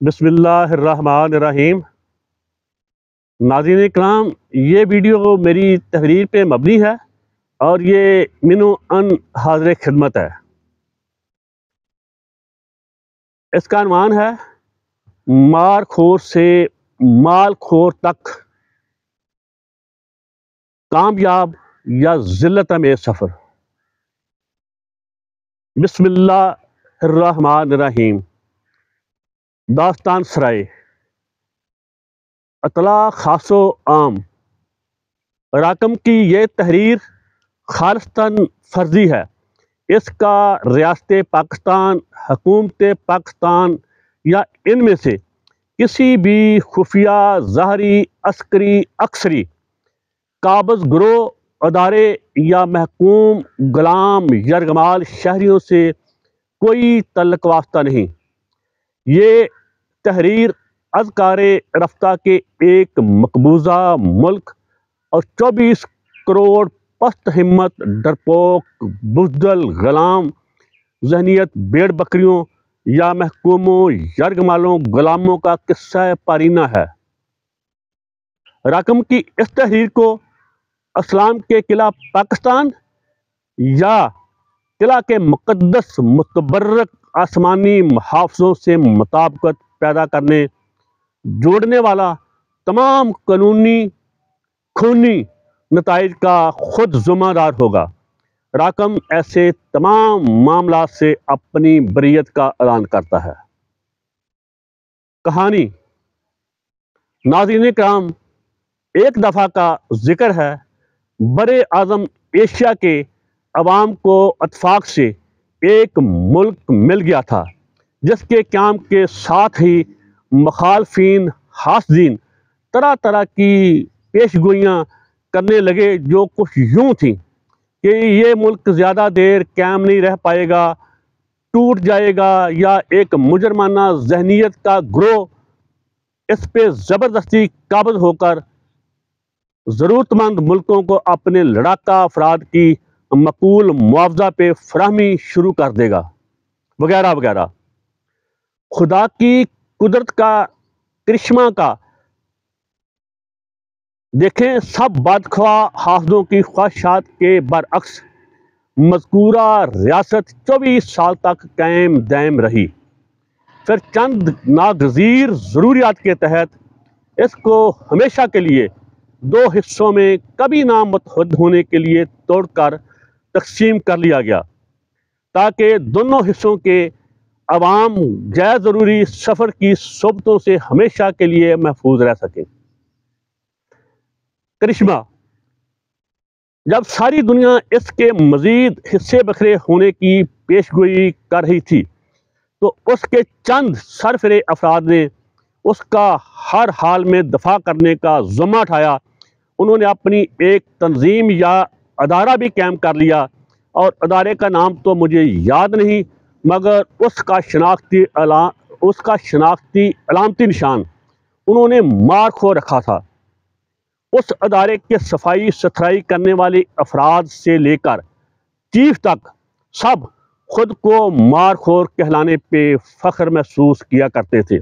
بسم اللہ الرحمن الرحیم۔ ناظرین اکرام، یہ ویڈیو میری تحریر پہ مبنی ہے اور یہ منو ان حاضر خدمت ہے۔ اس کا عنوان ہے مار خور سے مال خور تک کامیاب یا ذلت میں سفر۔ بسم اللہ الرحمن الرحیم۔ داستان سرائے۔ اطلاع خاص و عام۔ راکم کی یہ تحریر خالصتاً فرضی ہے۔ اس کا ریاست پاکستان، حکومت پاکستان یا ان میں سے کسی بھی خفیہ، ظاہری، عسکری، عسکری، قابض گروہ، ادارے یا محکوم غلام یرغمال شہریوں سے کوئی تعلق واسطہ نہیں۔ یہ تحریر اذکار رفتہ کے ایک مقبوضہ ملک اور 24 کروڑ پست ہمت، ڈرپوک، بزدل، غلام ذہنیت، بھیڑ بکریوں یا محکوموں، یرغمالوں، غلاموں کا قصہ پارینہ ہے۔ راکم کی اس تحریر کو اسلام کے قلعہ پاکستان یا قلعہ کے مقدس متبرک آسمانی محافظوں سے مطابقت پیدا کرنے، جوڑنے والا تمام قانونی خونی نتائج کا خود ذمہ دار ہوگا۔ راکم ایسے تمام معاملات سے اپنی بریت کا اعلان کرتا ہے۔ کہانی۔ ناظرین کرام، ایک دفعہ کا ذکر ہے، برے اعظم ایشیا کے عوام کو اتفاق سے ایک ملک مل گیا تھا جس کے قیام کے ساتھ ہی مخالفین، حاسدین طرح طرح کی پیش گوئیاں کرنے لگے جو کچھ یوں تھیں کہ یہ ملک زیادہ دیر قائم نہیں رہ پائے گا، ٹوٹ جائے گا، یا ایک مجرمانہ ذہنیت کا گروہ اس پہ زبردستی قابض ہو کر ضرورت مند ملکوں کو اپنے لڑاکا افراد کی معقول معاوضہ پہ فراہمی شروع کر دے گا، وغیرہ وغیرہ۔ خدا کی قدرت کا کرشمہ کا دیکھیں، سب بدخواہ حاسدوں کی خواہشات کے برعکس مذکورہ ریاست 24 سال تک قائم دائم رہی۔ پھر چند ناگزیر ضروریات کے تحت اس کو ہمیشہ کے لیے 2 حصوں میں کبھی نہ متحد ہونے کے لیے توڑ کر تقسیم کر لیا گیا تاکہ دونوں حصوں کے عوام غیر ضروری سفر کی صحبتوں سے ہمیشہ کے لیے محفوظ رہ سکیں۔ کرشمہ۔ جب ساری دنیا اس کے مزید حصے بکھرے ہونے کی پیشگوئی کر رہی تھی تو اس کے چند سرفرے افراد نے اس کا ہر حال میں دفاع کرنے کا ذمہ اٹھایا۔ انہوں نے اپنی ایک تنظیم یا ادارہ بھی قائم کر لیا، اور ادارے کا نام تو مجھے یاد نہیں، مگر اس کا شناختی علامتی نشان انہوں نے مار خور رکھا تھا۔ اس ادارے کے صفائی ستھرائی کرنے والے افراد سے لے کر چیف تک سب خود کو مار خور کہلانے پہ فخر محسوس کیا کرتے تھے۔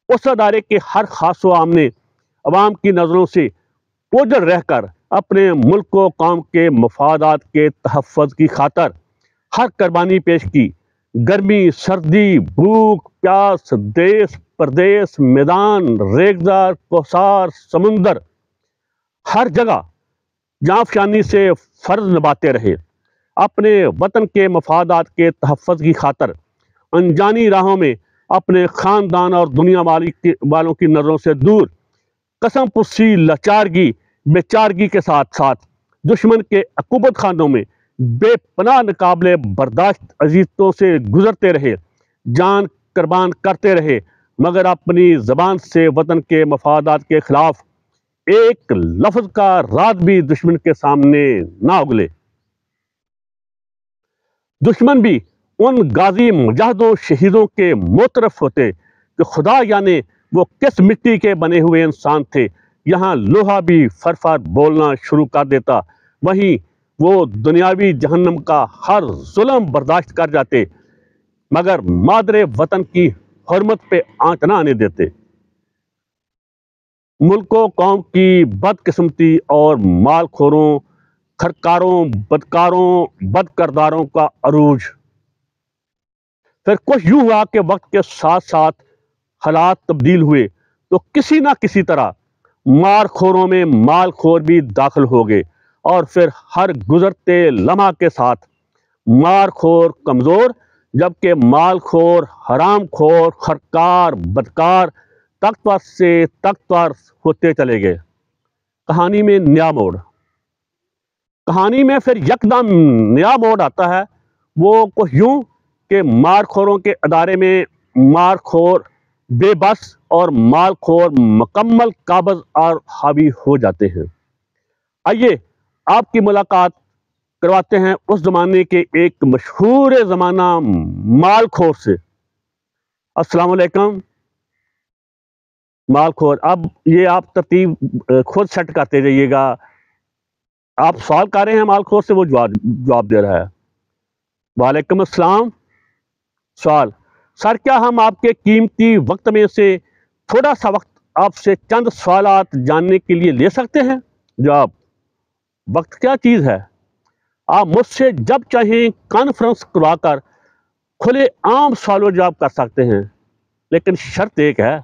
اس ادارے کے ہر خاص و عام نے عوام کی نظروں سے اوجھل رہ کر اپنے ملک و قوم کے مفادات کے تحفظ کی خاطر ہر قربانی پیش کی۔ گرمی، سردی، بھوک، پیاس، دیس پردیس، میدان، ریگزار، کوثار، سمندر، ہر جگہ جانفشانی سے فرض نبھاتے رہے۔ اپنے وطن کے مفادات کے تحفظ کی خاطر انجانی راہوں میں اپنے خاندان اور دنیا والوں کی نظروں سے دور قسم پرسی لاچارگی، بے چارگی کے ساتھ ساتھ دشمن کے عقوبت خانوں میں بے پناہ ناقابل برداشت اذیتوں سے گزرتے رہے، جان قربان کرتے رہے، مگر اپنی زبان سے وطن کے مفادات کے خلاف ایک لفظ کا رات بھی دشمن کے سامنے نہ اگلے۔ دشمن بھی ان غازی مجاہدوں شہیدوں کے معترف ہوتے کہ خدا یعنی وہ کس مٹی کے بنے ہوئے انسان تھے۔ یہاں لوہا بھی فر فر بولنا شروع کر دیتا، وہیں وہ دنیاوی جہنم کا ہر ظلم برداشت کر جاتے، مگر مادر وطن کی حرمت پہ آنچ نہ آنے دیتے۔ ملک و قوم کی بدقسمتی اور مال خوروں، خرکاروں، بدکاروں، بد کرداروں کا عروج۔ پھر کچھ یوں ہوا کہ وقت کے ساتھ ساتھ حالات تبدیل ہوئے تو کسی نہ کسی طرح مار خوروں میں مال خور بھی داخل ہو گئے، اور پھر ہر گزرتے لمحہ کے ساتھ مار خور کمزور، جبکہ مال خور، حرام خور، خرکار، بدکار طاقتور سے طاقتور ہوتے چلے گئے۔ کہانی میں نیا موڑ۔ کہانی میں پھر یکدم نیا موڑ آتا ہے، وہ کچھ یوں کہ مار خوروں کے ادارے میں مار خور بے بس اور مال خور مکمل قابض اور حاوی ہو جاتے ہیں۔ آئیے آپ کی ملاقات کرواتے ہیں اس زمانے کے ایک مشہور زمانہ مال خور سے۔ السلام علیکم مال خور، اب یہ آپ ترتیب خود سیٹ کرتے جائیے گا۔ آپ سوال کر رہے ہیں مال خور سے، وہ جواب دے رہا ہے۔ وعلیکم السلام۔ سوال: سر کیا ہم آپ کے قیمتی وقت میں سے تھوڑا سا وقت آپ سے چند سوالات جاننے کے لیے لے سکتے ہیں؟ جواب: وقت کیا چیز ہے؟ آپ مجھ سے جب چاہیں کانفرنس کروا کر کھلے عام سوال و جواب کر سکتے ہیں، لیکن شرط ایک ہے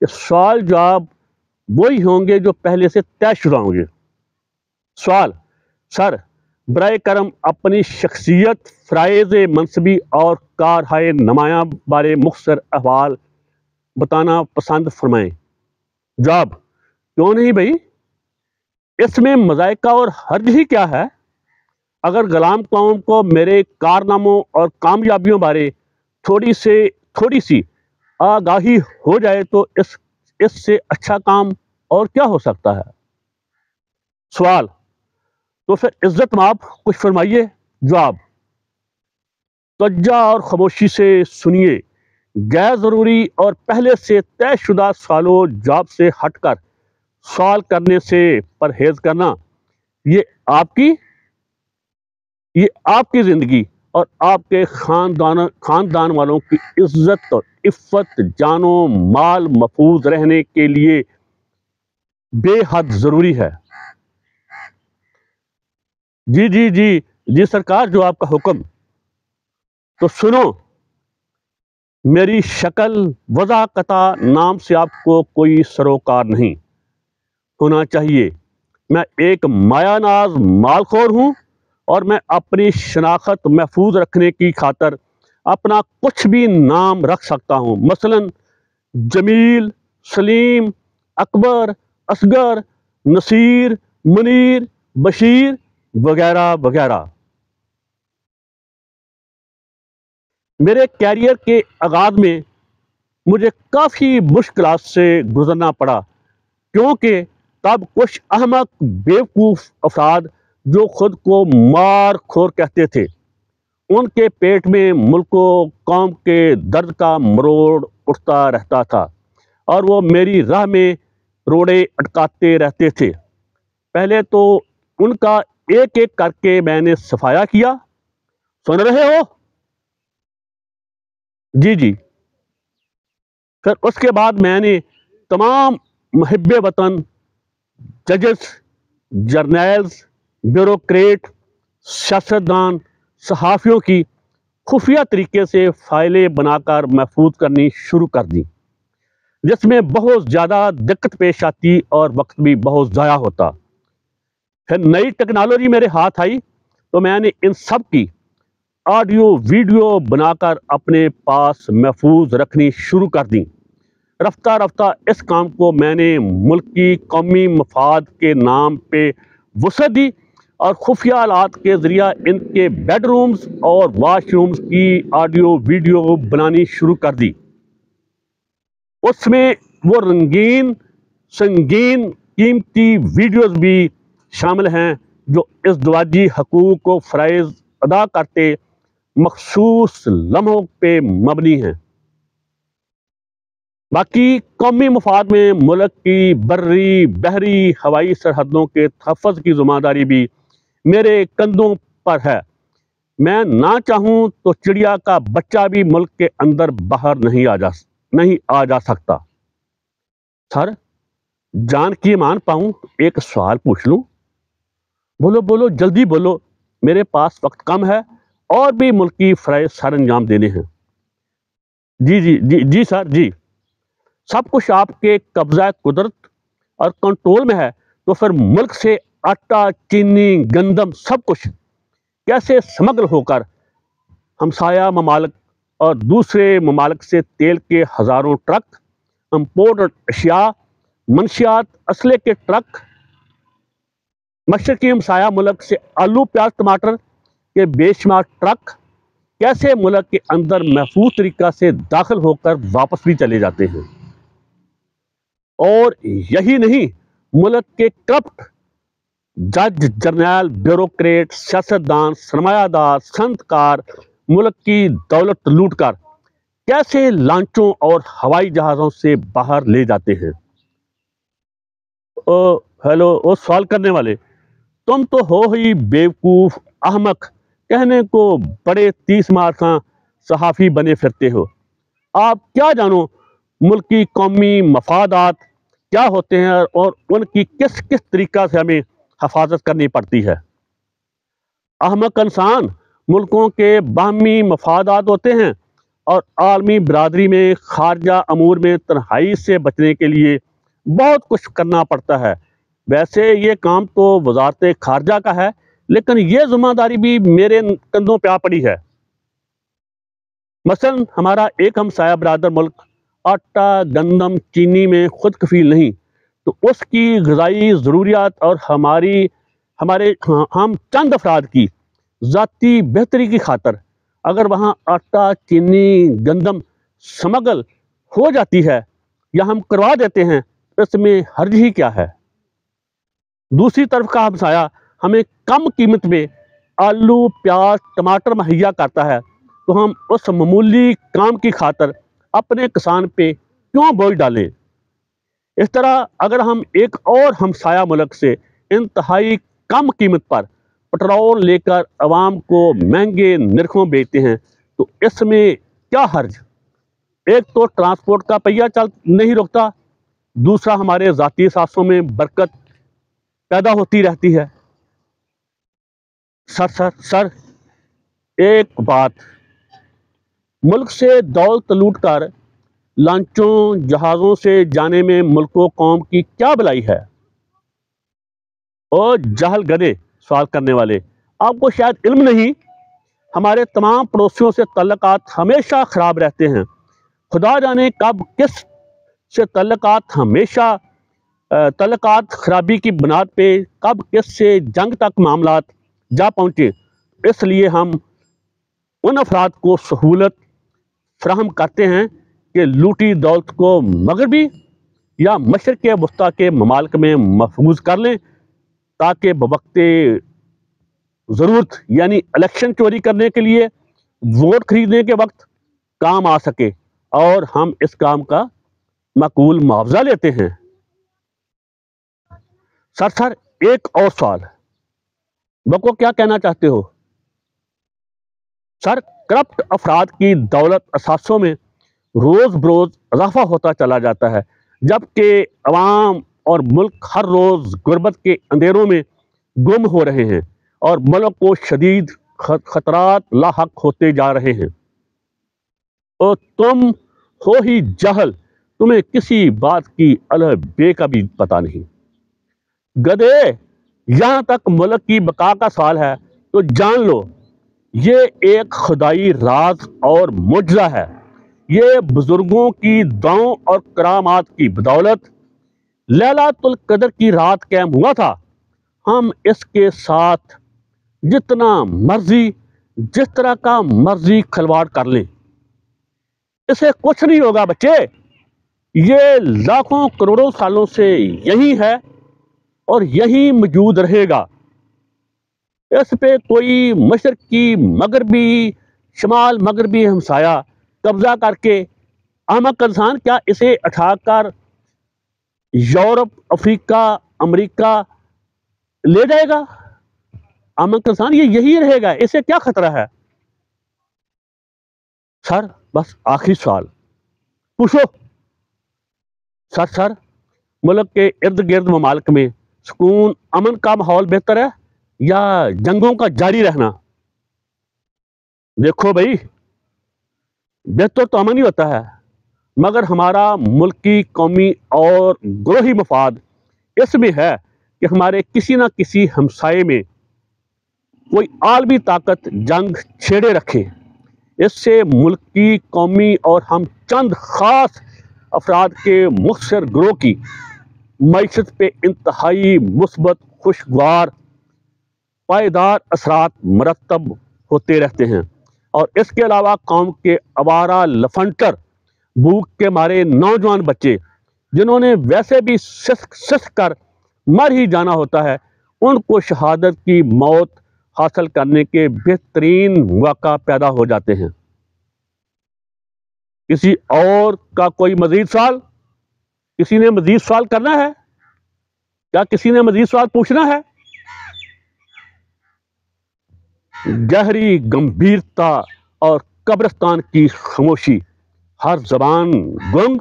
کہ سوال جواب وہی ہوں گے جو پہلے سے طے شدہ ہوں گے۔ سوال: سر برائے کرم اپنی شخصیت، فرائض منصبی اور کارہائے نمایاں بارے مختصر احوال بتانا پسند فرمائیں۔ جواب: کیوں نہیں بھائی، اس میں مذائقہ اور حرج ہی کیا ہے؟ اگر غلام قوم کو میرے کارناموں اور کامیابیوں بارے تھوڑی سی آگاہی ہو جائے تو اس سے اچھا کام اور کیا ہو سکتا ہے؟ سوال: تو پھر عزت مآب کچھ فرمائیے۔ جواب: توجہ اور خاموشی سے سنیے، غیر ضروری اور پہلے سے طے شدہ سوال و جواب سے ہٹ کر سوال کرنے سے پرہیز کرنا، یہ آپ کی زندگی اور آپ کے خاندان والوں کی عزت اور عفت، جان و مال محفوظ رہنے کے لیے بے حد ضروری ہے۔ جی سرکار، جو آپ کا حکم۔ تو سنو، میری شکل وضاقتہ نام سے آپ کو کوئی سروکار نہیں ہونا چاہیے۔ میں ایک مایہ ناز مال خور ہوں، اور میں اپنی شناخت محفوظ رکھنے کی خاطر اپنا کچھ بھی نام رکھ سکتا ہوں، مثلا جمیل، سلیم، اکبر، اصغر، نصیر، منیر، بشیر وغیرہ وغیرہ۔ میرے کیریئر کے آغاز میں مجھے کافی مشکلات سے گزرنا پڑا، کیونکہ تب کچھ احمق بیوقوف افراد جو خود کو مار خور کہتے تھے، ان کے پیٹ میں ملک و قوم کے درد کا مروڑ اٹھتا رہتا تھا، اور وہ میری راہ میں روڑے اٹکاتے رہتے تھے۔ پہلے تو ان کا ایک ایک کر کے میں نے صفایا کیا۔ سن رہے ہو؟ جی۔ پھر اس کے بعد میں نے تمام محب وطن، ججز، جرنیلز، بیوروکریٹ، سیاستدان، صحافیوں کی خفیہ طریقے سے فائلیں بنا کر محفوظ کرنی شروع کر دی، جس میں بہت زیادہ دقت پیش آتی اور وقت بھی بہت ضائع ہوتا۔ پھر نئی ٹیکنالوجی میرے ہاتھ آئی تو میں نے ان سب کی آڈیو ویڈیو بنا کر اپنے پاس محفوظ رکھنی شروع کر دیں۔ رفتہ رفتہ اس کام کو میں نے ملک کی قومی مفاد کے نام پہ وسعت دی، اور خفیہ آلات کے ذریعہ ان کے بیڈ رومز اور واش رومز کی آڈیو ویڈیو بنانی شروع کر دی۔ اس میں وہ رنگین سنگین قیمتی ویڈیوز بھی شامل ہیں جو ازدواجی حقوق و فرائض ادا کرتے مخصوص لمحوں پہ مبنی ہیں۔ باقی قومی مفاد میں ملک کی بری، بحری، ہوائی سرحدوں کے تحفظ کی ذمہ داری بھی میرے کندھوں پر ہے۔ میں نہ چاہوں تو چڑیا کا بچہ بھی ملک کے اندر باہر نہیں آ جا سکتا۔ سر، جان کی مان پاؤں ایک سوال پوچھ لوں؟ بولو بولو، جلدی بولو، میرے پاس وقت کم ہے اور بھی ملکی فرائض سر انجام دینے ہیں۔ جی جی جی جی سر، جی۔ سب کچھ آپ کے قبضہ قدرت اور کنٹرول میں ہے، تو پھر ملک سے آٹا، چینی، گندم سب کچھ کیسے سمگل ہو کر ہمسایہ ممالک اور دوسرے ممالک سے تیل کے ہزاروں ٹرک، امپورٹڈ اشیاء، منشیات، اسلحے کے ٹرک، مشرقی ہمسایہ ملک سے آلو، پیاز، ٹماٹر کے بے شمار ٹرک کیسے ملک کے اندر محفوظ طریقہ سے داخل ہو کر واپس بھی چلے جاتے ہیں؟ اور یہی نہیں، ملک کے کرپٹ جج، جرنیل، بیوروکریٹ، سیاستدان، سرمایہ دار، صنعت کار ملک کی دولت لوٹ کر کیسے لانچوں اور ہوائی جہازوں سے باہر لے جاتے ہیں؟ ہیلو سوال کرنے والے، تم تو ہو ہی بیوقوف، احمق، کہنے کو بڑے 30 مارکاں صحافی بنے پھرتے ہو۔ آپ کیا جانو ملکی قومی مفادات کیا ہوتے ہیں اور ان کی کس کس طریقہ سے ہمیں حفاظت کرنی پڑتی ہے؟ احمق انسان، ملکوں کے باہمی مفادات ہوتے ہیں اور عالمی برادری میں خارجہ امور میں تنہائی سے بچنے کے لیے بہت کچھ کرنا پڑتا ہے۔ ویسے یہ کام تو وزارت خارجہ کا ہے، لیکن یہ ذمہ داری بھی میرے کندھوں پہ آ پڑی ہے۔ مثلا ہمارا ایک ہمسایہ برادر ملک آٹا، گندم، چینی میں خود کفیل نہیں، تو اس کی غذائی ضروریات اور ہم چند افراد کی ذاتی بہتری کی خاطر اگر وہاں آٹا، چینی، گندم سمگل ہو جاتی ہے یا ہم کروا دیتے ہیں، اس میں حرج ہی کیا ہے؟ دوسری طرف کا ہمسایہ ہمیں کم قیمت میں آلو، پیاز، ٹماٹر مہیا کرتا ہے، تو ہم اس معمولی کام کی خاطر اپنے کسان پہ کیوں بوجھ ڈالیں؟ اس طرح اگر ہم ایک اور ہمسایہ ملک سے انتہائی کم قیمت پر پٹرول لے کر عوام کو مہنگے نرخوں بیچتے ہیں، تو اس میں کیا حرج؟ ایک تو ٹرانسپورٹ کا پہیہ چل نہیں رکتا، دوسرا ہمارے ذاتی سانسوں میں برکت پیدا ہوتی رہتی ہے۔ سر ایک بات، ملک سے دولت لوٹ کر لانچوں جہازوں سے جانے میں ملک و قوم کی کیا بلائی ہے؟ اور جہل گدے سوال کرنے والے، آپ کو شاید علم نہیں، ہمارے تمام پڑوسیوں سے تعلقات ہمیشہ خراب رہتے ہیں۔ خدا جانے کب کس سے تعلقات خرابی کی بنیاد پہ کب کس سے جنگ تک معاملات جا پہنچے۔ اس لیے ہم ان افراد کو سہولت فراہم کرتے ہیں کہ لوٹی دولت کو مغربی یا مشرق وسطیٰ کے ممالک میں محفوظ کر لیں، تاکہ بوقت ضرورت یعنی الیکشن چوری کرنے کے لیے ووٹ خریدنے کے وقت کام آ سکے، اور ہم اس کام کا معقول معاوضہ لیتے ہیں۔ سر ایک اور سوال، بکو کیا کہنا چاہتے ہو؟ سر، کرپٹ افراد کی دولت اثاثوں میں روز بروز اضافہ ہوتا چلا جاتا ہے، جبکہ عوام اور ملک ہر روز غربت کے اندھیروں میں گم ہو رہے ہیں اور ملک کو شدید خطرات لاحق ہوتے جا رہے ہیں۔ اور تم ہو ہی جاہل، تمہیں کسی بات کی الہ بے کا بھی پتہ نہیں۔ گدے، یہاں تک ملک کی بقا کا سوال ہے تو جان لو یہ ایک خدائی راز اور معجزہ ہے۔ یہ بزرگوں کی دعاؤں اور کرامات کی بدولت لیلۃ القدر کی رات قائم ہوا تھا۔ ہم اس کے ساتھ جتنا مرضی، جس طرح کا مرضی کھلواڑ کر لیں، اسے کچھ نہیں ہوگا بچے۔ یہ لاکھوں کروڑوں سالوں سے یہی ہے اور یہی موجود رہے گا۔ اس پہ کوئی مشرقی، مغربی، شمال مغربی ہمسایہ قبضہ کر کے احمق انسان کیا اسے اٹھا کر یورپ، افریقہ، امریکہ لے جائے گا؟ امن کا نظام یہی رہے گا، اسے کیا خطرہ ہے؟ سر بس آخری سوال پوچھو سر ملک کے ارد گرد ممالک میں سکون امن کا ماحول بہتر ہے یا جنگوں کا جاری رہنا؟ دیکھو بھائی، بہتر تو امن ہی ہوتا ہے، مگر ہمارا ملکی، قومی اور گروہی مفاد اس میں ہے کہ ہمارے کسی نہ کسی ہمسائے میں کوئی عالمی طاقت جنگ چھیڑے رکھے۔ اس سے ملکی، قومی اور ہم چند خاص افراد کے مختصر گروہ کی معیشت پہ انتہائی مثبت، خوشگوار، پائیدار اثرات مرتب ہوتے رہتے ہیں، اور اس کے علاوہ قوم کے آوارہ لفنٹر، بھوک کے مارے نوجوان بچے جنہوں نے ویسے بھی سسک کر مر ہی جانا ہوتا ہے، ان کو شہادت کی موت حاصل کرنے کے بہترین مواقع پیدا ہو جاتے ہیں۔ کسی اور کا کوئی مزید سوال؟ کسی نے مزید سوال کرنا ہے؟ کیا کسی نے مزید سوال پوچھنا ہے؟ گہری گمبھیرتا اور قبرستان کی خاموشی، ہر زبان گنگ،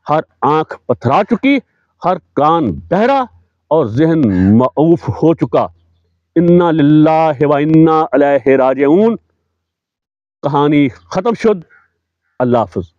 ہر آنکھ پتھرا چکی، ہر کان بہرا اور ذہن معوف ہو چکا۔ انا للہ و انا الیہ راجعون۔ کہانی ختم شد۔ اللہ حافظ۔